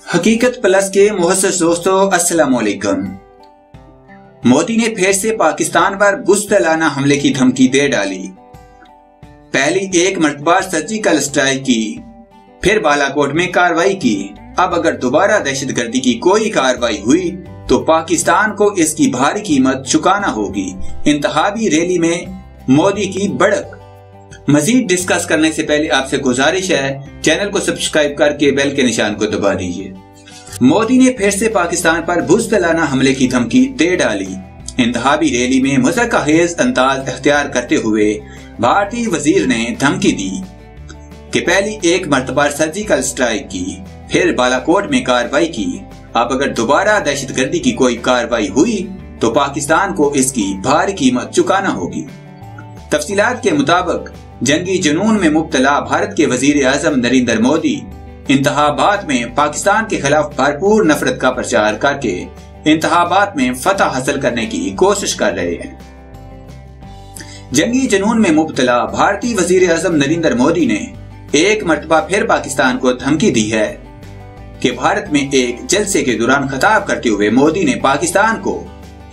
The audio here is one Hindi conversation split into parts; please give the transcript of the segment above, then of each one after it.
हकीकत प्लस के मुहस्सस दोस्तों, अस्सलाम वालेकुम। मोदी ने फिर से पाकिस्तान पर बुज़दिलाना हमले की धमकी दे डाली। पहली एक मर्तबा सर्जिकल स्ट्राइक की, फिर बालाकोट में कार्रवाई की। अब अगर दोबारा दहशतगर्दी की कोई कार्रवाई हुई तो पाकिस्तान को इसकी भारी कीमत चुकाना होगी। इंतखाबी रैली में मोदी की बढ़त। मजीद डिस्कस करने से पहले आपसे गुजारिश है, चैनल को सब्सक्राइब करके बेल के निशान को दबा दीजिए। मोदी ने फिर से पाकिस्तान पर बुज़दिलाना हमले की धमकी दे डाली। इंतखाबी रैली में मुज़क्किर अंदाज अख्तियार करते हुए भारतीय वजीर ने धमकी दी कि पहली एक मर्तबा सर्जिकल स्ट्राइक की, फिर बालाकोट में कार्रवाई की। अब अगर दोबारा दहशतगर्दी की कोई कार्रवाई हुई तो पाकिस्तान को इसकी भारी कीमत चुकाना होगी। तफसीलात के मुताबिक जंगी जुनून में मुब्तला भारत के वजीर आजम नरेंद्र मोदी इंतखाबात में पाकिस्तान के खिलाफ भरपूर नफरत का प्रचार करके इंतखाबात में फतह हासिल करने की कोशिश कर रहे हैं। जंगी जुनून में मुब्तला भारतीय वजीर आजम नरेंद्र मोदी ने एक मर्तबा फिर पाकिस्तान को धमकी दी है कि भारत में एक जलसे के दौरान खिताब करते हुए मोदी ने पाकिस्तान को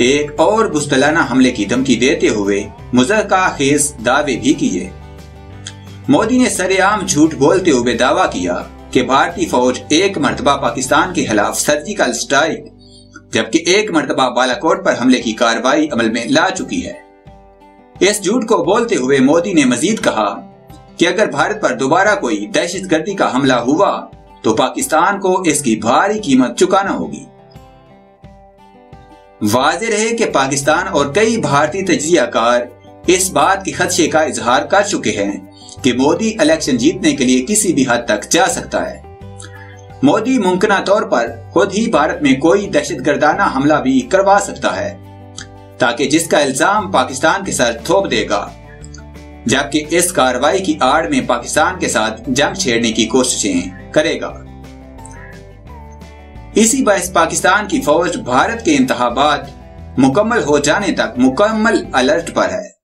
एक और बुज़दिलाना हमले की धमकी देते हुए मुज़क्किर दावे भी किए। मोदी ने सरेआम झूठ बोलते हुए दावा किया कि भारतीय फौज एक मर्तबा पाकिस्तान के खिलाफ सर्जिकल स्ट्राइक जबकि एक मर्तबा बालाकोट पर हमले की कार्रवाई अमल में ला चुकी है। इस झूठ को बोलते हुए मोदी ने मजीद कहा कि अगर भारत पर दोबारा कोई दहशतगर्दी का हमला हुआ तो पाकिस्तान को इसकी भारी कीमत चुकाना होगी। वाज़ेह रहे कि पाकिस्तान और कई भारतीय तज्जियाकार इस बात के खदशे का इजहार कर चुके हैं कि मोदी इलेक्शन जीतने के लिए किसी भी हद तक जा सकता है। मोदी मुमकिन तौर पर खुद ही भारत में कोई दहशतगर्दाना हमला भी करवा सकता है ताकि जिसका इल्जाम पाकिस्तान के सर थोप देगा, जबकि इस कार्रवाई की आड़ में पाकिस्तान के साथ जंग छेड़ने की कोशिशें करेगा। इसी बायस पाकिस्तान की फौज भारत के इंतखाबात मुकम्मल हो जाने तक मुकम्मल अलर्ट पर है।